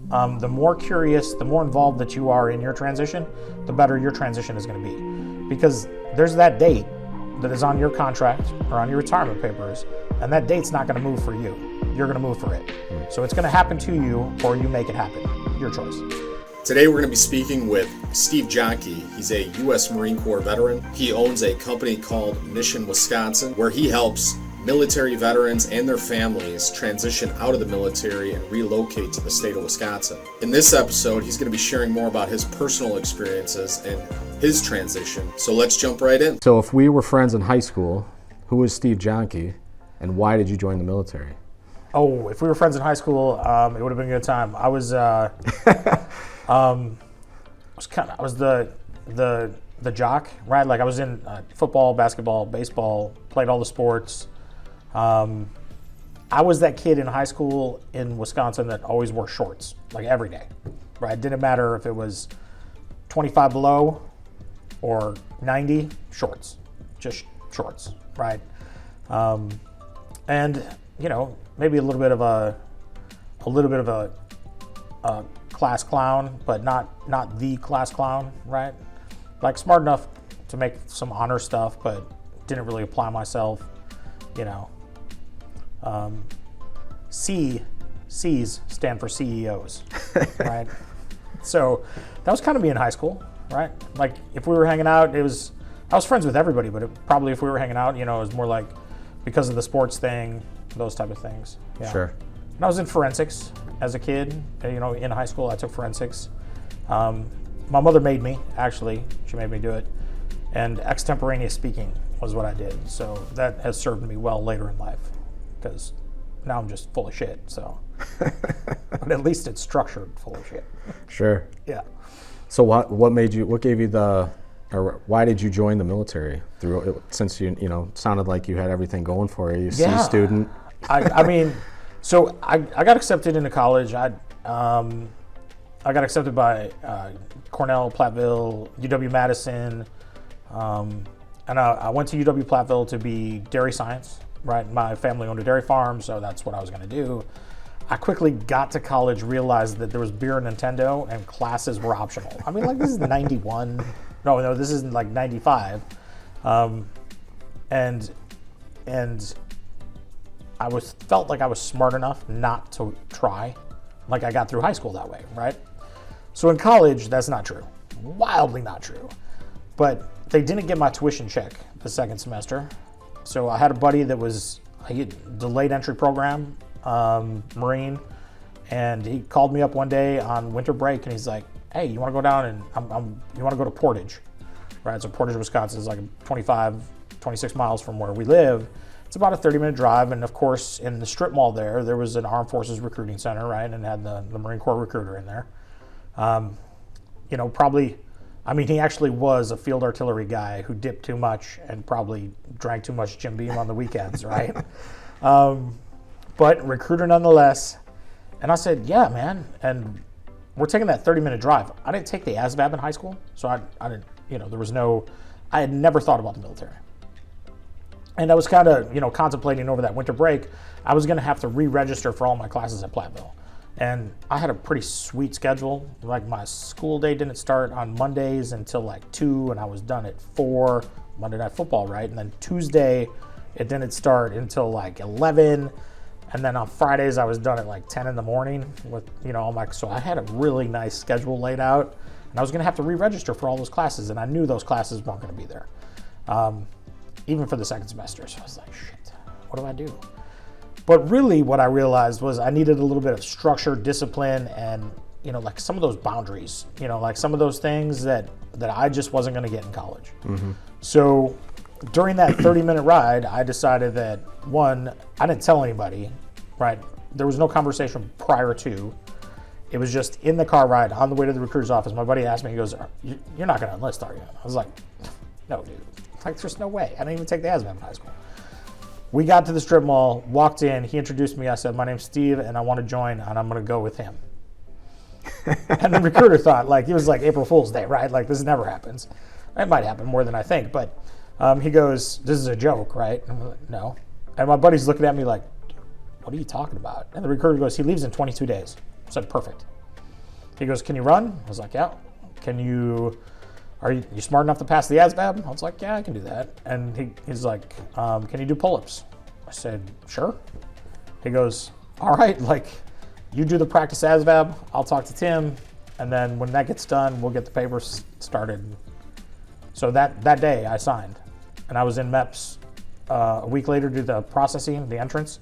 the more curious, the more involved that you are in your transition, the better your transition is going to be. Because there's that date that is on your contract or on your retirement papers, and that date's not going to move for you. You're going to move for it. So it's going to happen to you, or you make it happen. Your choice. Today we're going to be speaking with Steve Janke. He's a U.S. Marine Corps veteran. He owns a company called Mission Wisconsin, where he helps military veterans and their families transition out of the military and relocate to the state of Wisconsin. In this episode, he's going to be sharing more about his personal experiences and his transition. So let's jump right in. So if we were friends in high school, who was Steve Janke, and why did you join the military? Oh, if we were friends in high school, it would have been a good time. I was the jock, right? Like I was in football, basketball, baseball, played all the sports. I was that kid in high school in Wisconsin that always wore shorts, like every day, right? It didn't matter if it was 25 below or 90, shorts, just shorts, right? And you know, maybe a little bit of a class clown, but not the class clown, right? Like smart enough to make some honor stuff, but didn't really apply myself, you know. C's stand for CEOs, right? So that was kind of me in high school, right? Like if we were hanging out, I was friends with everybody, but probably if we were hanging out, you know, it was more like because of the sports thing, those type of things. Yeah. Sure. And I was in forensics as a kid. You know, in high school, I took forensics. My mother made me, actually. She made me do it. And extemporaneous speaking was what I did. So that has served me well later in life, because now I'm just full of shit. So, but at least it's structured full of shit. Sure. Yeah. So what gave you or why did you join the military? Since you sounded like you had everything going for you. C student. I mean, so I got accepted into college. I got accepted by Cornell, Platteville, UW-Madison, and I went to UW-Platteville to be dairy science, right? My family owned a dairy farm, so that's what I was going to do. I quickly got to college, realized that there was beer and Nintendo, and classes were optional. I mean, like, this is 91. No, this isn't like 95. And I felt like I was smart enough not to try. Like I got through high school that way, right? So in college, that's not true. Wildly not true. But they didn't get my tuition check the second semester. So I had a buddy that was a delayed entry program, Marine, and he called me up one day on winter break and he's like, hey, you want to go down and you want to go to Portage, right? So Portage, Wisconsin is like 26 miles from where we live. It's about a 30-minute drive, and of course, in the strip mall there was an Armed Forces recruiting center, right, and had the Marine Corps recruiter in there. You know, probably, I mean, he actually was a field artillery guy who dipped too much and probably drank too much Jim Beam on the weekends, right? But recruiter nonetheless. And I said, yeah, man, and we're taking that 30-minute drive. I didn't take the ASVAB in high school, so I didn't, you know, I had never thought about the military. And I was kind of, you know, contemplating over that winter break, I was going to have to re-register for all my classes at Platteville. And I had a pretty sweet schedule. Like my school day didn't start on Mondays until like 2, and I was done at 4, Monday Night Football, right? And then Tuesday, it didn't start until like 11. And then on Fridays, I was done at like 10 in the morning with, you know, so I had a really nice schedule laid out. And I was going to have to re-register for all those classes, and I knew those classes weren't going to be there. Even for the second semester. So I was like, shit, what do I do? But really what I realized was I needed a little bit of structure, discipline, and, you know, like some of those boundaries, you know, like some of those things that I just wasn't going to get in college. Mm-hmm. So during that 30-minute ride, I decided that, one, I didn't tell anybody, right? There was no conversation prior to. It was just in the car ride on the way to the recruiter's office. My buddy asked me, he goes, you're not going to enlist, are you? I was like, no, dude. Like, there's no way. I didn't even take the ASVAB in high school. We got to the strip mall, walked in, he introduced me. I said, my name's Steve, and I want to join, and I'm going to go with him. And the recruiter thought, like, it was like April Fool's Day, right? Like, this never happens. It might happen more than I think, but he goes, this is a joke, right? And I'm like, no. And my buddy's looking at me like, what are you talking about? And the recruiter goes, he leaves in 22 days. I said, perfect. He goes, can you run? I was like, yeah. Are you smart enough to pass the ASVAB? I was like, yeah, I can do that. And he's like, can you do pull-ups? I said, sure. He goes, all right, like, you do the practice ASVAB, I'll talk to Tim, and then when that gets done, we'll get the papers started. So that day I signed, and I was in MEPS a week later to do the processing, the entrance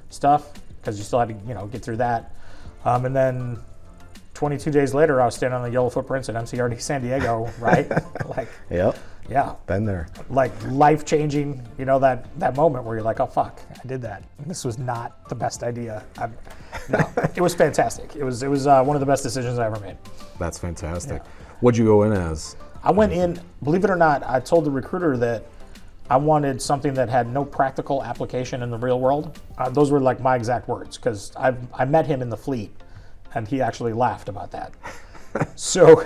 stuff, because you still had to, get through that. And then 22 days later, I was standing on the yellow footprints at MCRD San Diego, right? Like, Yep. Yeah. Been there. Like life-changing, that moment where you're like, oh, fuck, I did that. This was not the best idea. No, it was fantastic. It was one of the best decisions I ever made. That's fantastic. Yeah. What'd you go in as? I went in, believe it or not, I told the recruiter that I wanted something that had no practical application in the real world. Those were like my exact words, because I met him in the fleet, and he actually laughed about that. So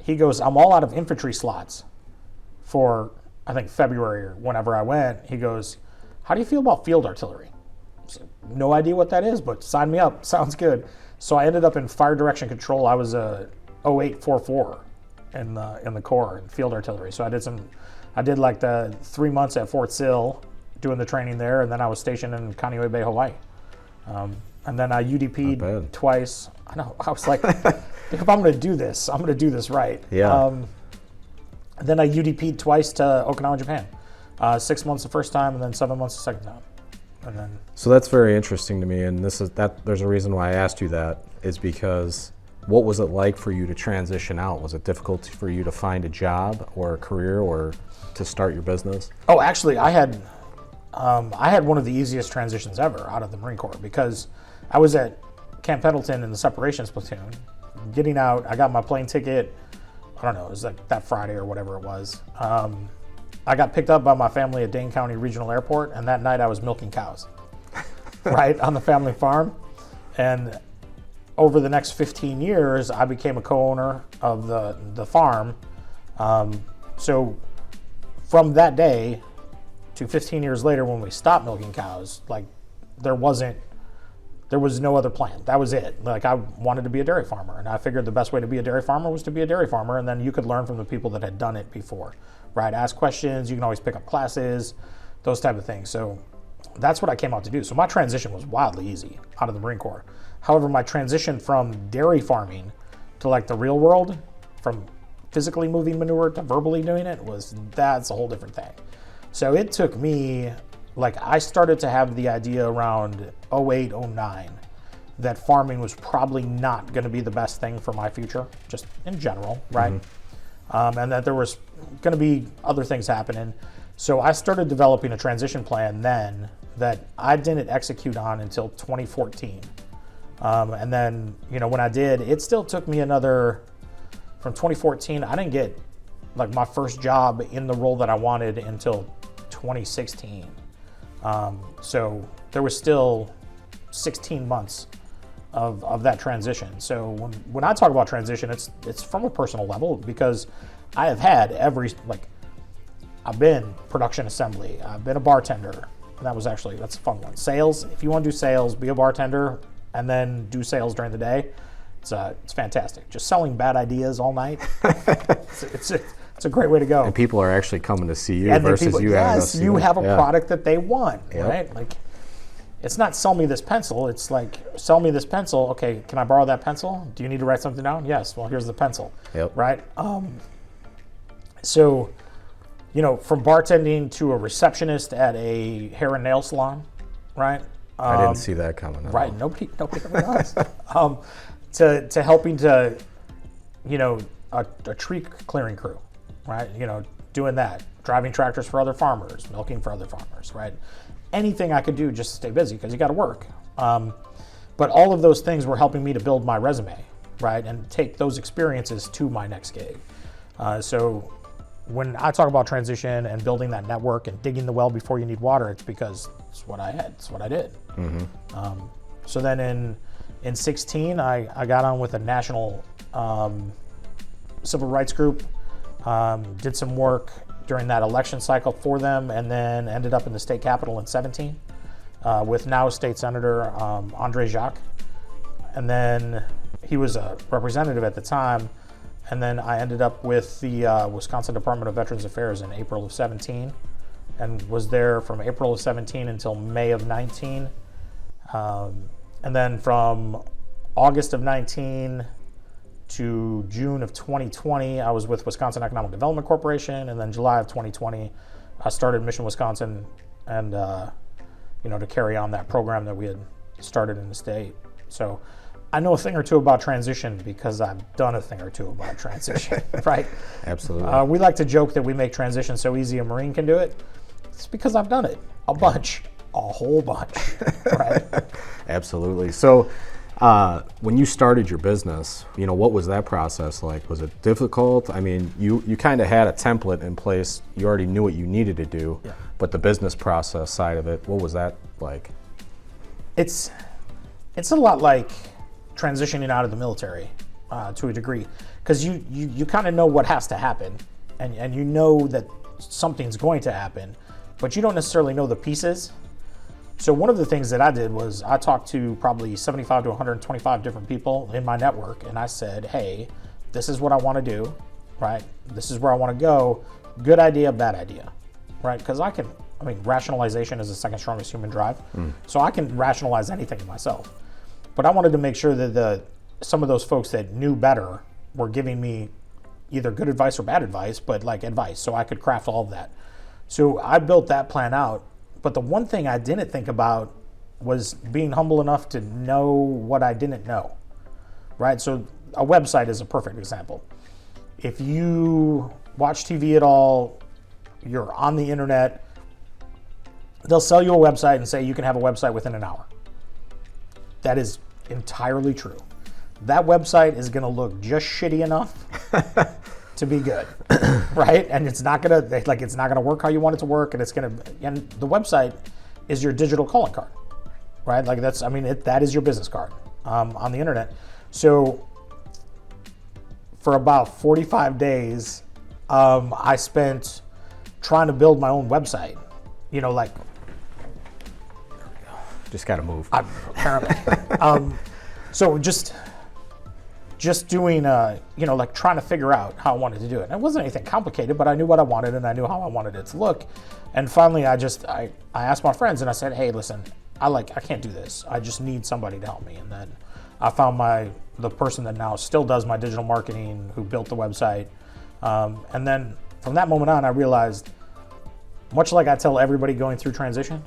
he goes, I'm all out of infantry slots for, I think, February or whenever I went. He goes, how do you feel about field artillery? So, no idea what that is, but sign me up. Sounds good. So I ended up in fire direction control. I was a 0844 in the Corps in field artillery. So I did like the 3 months at Fort Sill doing the training there, and then I was stationed in Kaneohe Bay, Hawaii. And then I UDP'd twice. I know. I was like, if I'm going to do this, I'm going to do this right. Yeah. And then I UDP'd twice to Okinawa, Japan. 6 months the first time, and then 7 months the second time. And then. So that's very interesting to me, and there's a reason why I asked you that, is because what was it like for you to transition out? Was it difficult for you to find a job or a career or to start your business? Oh, actually, I had one of the easiest transitions ever out of the Marine Corps, because I was at Camp Pendleton in the separations platoon. Getting out, I got my plane ticket. I don't know, it was like that Friday or whatever it was. I got picked up by my family at Dane County Regional Airport, and that night I was milking cows, right, on the family farm. And over the next 15 years, I became a co-owner of the farm. So from that day to 15 years later, when we stopped milking cows, like there was no other plan. That was it. Like, I wanted to be a dairy farmer, and I figured the best way to be a dairy farmer was to be a dairy farmer, and then you could learn from the people that had done it before, right? Ask questions, you can always pick up classes, those type of things. So that's what I came out to do. So my transition was wildly easy out of the Marine Corps. However, my transition from dairy farming to like the real world, from physically moving manure to verbally doing it, that's a whole different thing. So it took me, like, I started to have the idea around 08, 09 that farming was probably not going to be the best thing for my future, just in general, right? Mm-hmm. And that there was going to be other things happening. So I started developing a transition plan then that I didn't execute on until 2014. And then, when I did, it still took me from 2014, I didn't get like my first job in the role that I wanted until 2016. So there was still 16 months of that transition. So when I talk about transition, it's from a personal level, because I have had I've been production assembly, I've been a bartender, and that's a fun one. Sales, if you want to do sales, be a bartender and then do sales during the day. It's fantastic. Just selling bad ideas all night. It's a great way to go. And people are actually coming to see you versus you having to see you them. have a product that they want, Yep. right? Like, it's not sell me this pencil. It's like, sell me this pencil. Okay, can I borrow that pencil? Do you need to write something down? Yes. Well, here's the pencil. Yep. Right? So, from bartending to a receptionist at a hair and nail salon, right? I didn't see that coming. Right. Nobody ever does. To helping to, a tree clearing crew, right? Doing that, driving tractors for other farmers, milking for other farmers, right? Anything I could do just to stay busy, because you got to work. But all of those things were helping me to build my resume, right? And take those experiences to my next gig. So when I talk about transition and building that network and digging the well before you need water, it's because it's what I had, it's what I did. Mm-hmm. So then in 16, I got on with a national civil rights group, did some work during that election cycle for them, and then ended up in the state capitol in 17 with now State Senator Andre Jacques. And then he was a representative at the time. And then I ended up with the Wisconsin Department of Veterans Affairs in April of 17, and was there from April of 17 until May of 19. And then from August of 19 to June of 2020, I was with Wisconsin Economic Development Corporation. And then July of 2020, I started Mission Wisconsin, and to carry on that program that we had started in the state. So I know a thing or two about transition because I've done a thing or two about transition, right? Absolutely. We like to joke that we make transition so easy a Marine can do it. It's because I've done it a bunch, a whole bunch, right? Absolutely. So when you started your business, what was that process like? Was it difficult? I mean, you kind of had a template in place. You already knew what you needed to do, yeah. But the business process side of it, what was that like? It's a lot like transitioning out of the military to a degree, because you kind of know what has to happen, and you know that something's going to happen, but you don't necessarily know the pieces. So one of the things that I did was I talked to probably 75 to 125 different people in my network, and I said, hey, this is what I want to do, right? This is where I want to go. Good idea, bad idea, right? Because rationalization is the second strongest human drive. So I can rationalize anything myself. But I wanted to make sure that some of those folks that knew better were giving me either good advice or bad advice, but like advice, so I could craft all of that. So I built that plan out. But the one thing I didn't think about was being humble enough to know what I didn't know, right? So a website is a perfect example. If you watch TV at all, you're on the internet, they'll sell you a website and say you can have a website within an hour. That is entirely true. That website is going to look just shitty enough to be good, right? And it's not going to work how you want it to work, and and the website is your digital calling card, right? Like that is your business card on the internet. So for about 45 days, I spent trying to build my own website. Just got to move. Apparently. So just doing, trying to figure out how I wanted to do it. And it wasn't anything complicated, but I knew what I wanted and I knew how I wanted it to look. And finally, I asked my friends and I said, hey, listen, I can't do this. I just need somebody to help me. And then I found the person that now still does my digital marketing, who built the website. And then from that moment on, I realized, much like I tell everybody going through transition,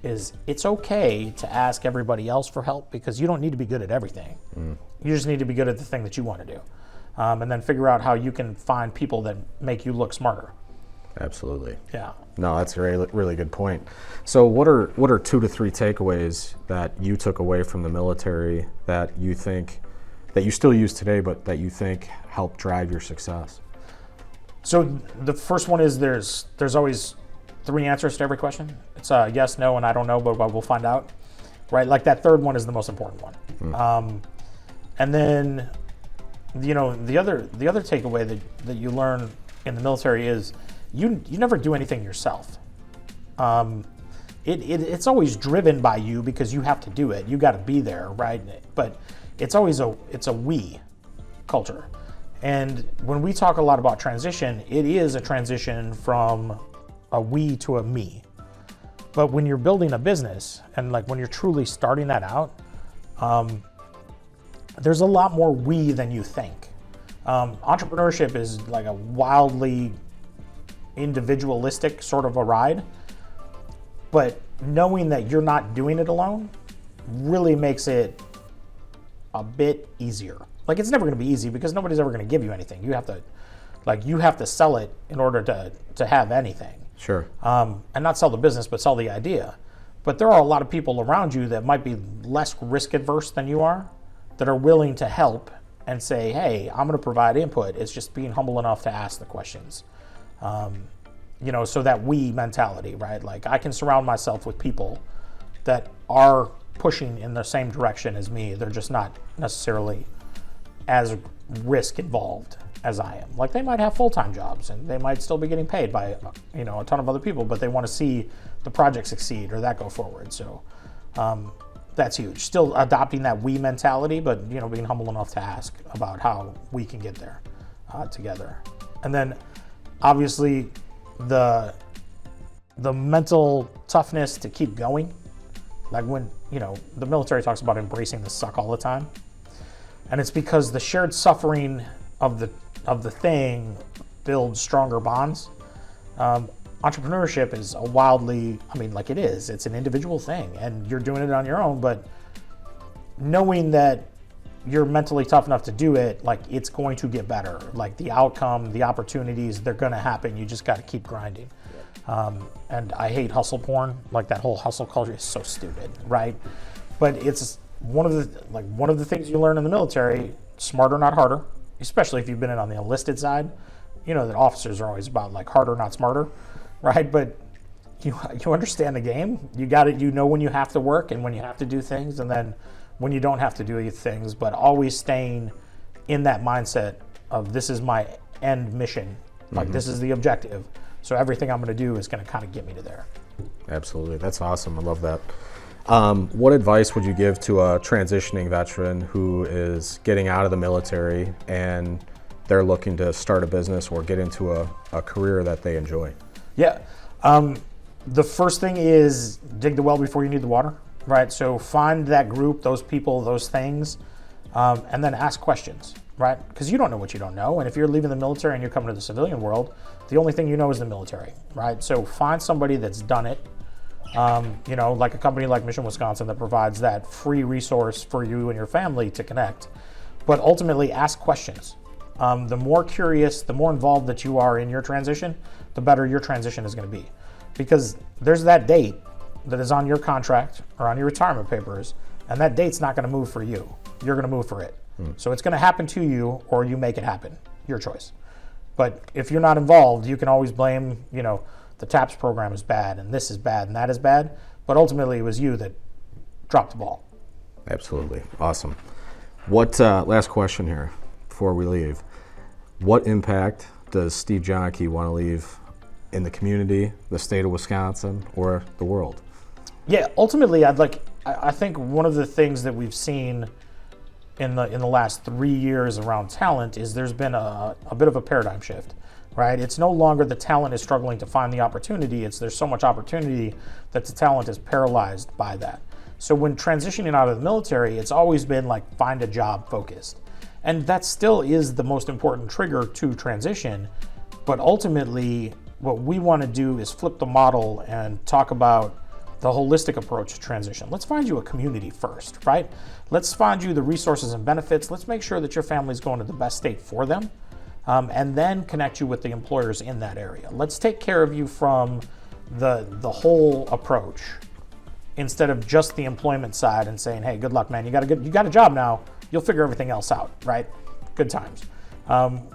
is it's okay to ask everybody else for help, because you don't need to be good at everything. You just need to be good at the thing that you want to do. And then figure out how you can find people that make you look smarter. Absolutely. Yeah. No, that's a really, really good point. So what are 2 to 3 takeaways that you took away from the military that you think, that you still use today, but that you think help drive your success? So the first one is there's always 3 answers to every question. It's yes, no, and I don't know, but we'll find out, right? Like that third one is the most important one. And then, the other takeaway that you learn in the military is you never do anything yourself. It's always driven by you because you have to do it. You got to be there, right? But it's always a we culture. And when we talk a lot about transition, it is a transition from a we to a me. But when you're building a business and when you're truly starting that out, there's a lot more we than you think. Entrepreneurship is like a wildly individualistic sort of a ride, but knowing that you're not doing it alone really makes it a bit easier. It's never going to be easy because nobody's ever going to give you anything. You have to sell it in order to have anything. Sure. And not sell the business, but sell the idea. But there are a lot of people around you that might be less risk adverse than you are, that are willing to help and say, hey, I'm going to provide input. It's just being humble enough to ask the questions. So that we mentality, right? I can surround myself with people that are pushing in the same direction as me. They're just not necessarily as risk involved as I am. They might have full-time jobs and they might still be getting paid by a ton of other people, but they want to see the project succeed or that go forward. So that's huge. Still adopting that we mentality, but being humble enough to ask about how we can get there together. And then obviously the mental toughness to keep going. Like when the military talks about embracing the suck all the time, and it's because the shared suffering of the thing builds stronger bonds. Entrepreneurship is a wildly, it's an individual thing and you're doing it on your own, but knowing that you're mentally tough enough to do it, like it's going to get better. Like the outcome, the opportunities, they're going to happen. You just got to keep grinding. And I hate hustle porn. Like that whole hustle culture is so stupid, right? But it's one of the things you learn in the military, smarter, not harder, especially if you've been in on the enlisted side. That officers are always about like harder, not smarter, right? But you understand the game. You got it. When you have to work and when you have to do things, and then when you don't have to do things, but always staying in that mindset of this is my end mission. Like this is the objective. So everything I'm going to do is going to kind of get me to there. Absolutely. That's awesome. I love that. What advice would you give to a transitioning veteran who is getting out of the military and they're looking to start a business or get into a career that they enjoy? Yeah. The first thing is dig the well before you need the water, right? So find that group, those people, those things, and then ask questions, right? Because you don't know what you don't know. And if you're leaving the military and you're coming to the civilian world, the only thing you know is the military, right? So find somebody that's done it, like a company like Mission Wisconsin that provides that free resource for you and your family to connect. But ultimately ask questions. The more curious, the more involved that you are in your transition, the better your transition is going to be. Because there's that date that is on your contract or on your retirement papers, and that date's not going to move for you. You're going to move for it. So it's going to happen to you, or you make it happen. Your choice. But if you're not involved, you can always blame, the TAPS program is bad, and this is bad, and that is bad. But ultimately, it was you that dropped the ball. Absolutely. Awesome. What, last question here before we leave. What impact does Steve Janke want to leave in the community, the state of Wisconsin, or the world? Yeah, ultimately, I think one of the things that we've seen in the last 3 years around talent is there's been a bit of a paradigm shift, right? It's no longer the talent is struggling to find the opportunity. There's so much opportunity that the talent is paralyzed by that. So when transitioning out of the military, it's always been like find a job focused. And that still is the most important trigger to transition. But ultimately, what we want to do is flip the model and talk about the holistic approach to transition. Let's find you a community first, right? Let's find you the resources and benefits. Let's make sure that your family's going to the best state for them, and then connect you with the employers in that area. Let's take care of you from the whole approach instead of just the employment side and saying, hey, good luck, man. You got a job now. You'll figure everything else out, right? Good times.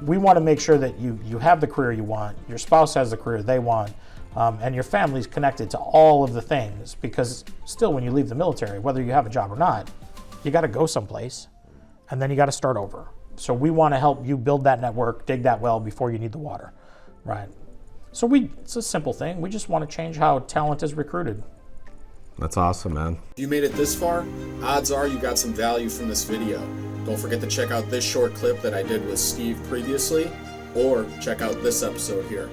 We want to make sure that you have the career you want, your spouse has the career they want, and your family's connected to all of the things, because still when you leave the military, whether you have a job or not, you got to go someplace and then you got to start over. So we want to help you build that network, dig that well before you need the water, right? So it's a simple thing. We just want to change how talent is recruited. That's awesome, man. If you made it this far, odds are you got some value from this video. Don't forget to check out this short clip that I did with Steve previously, or check out this episode here.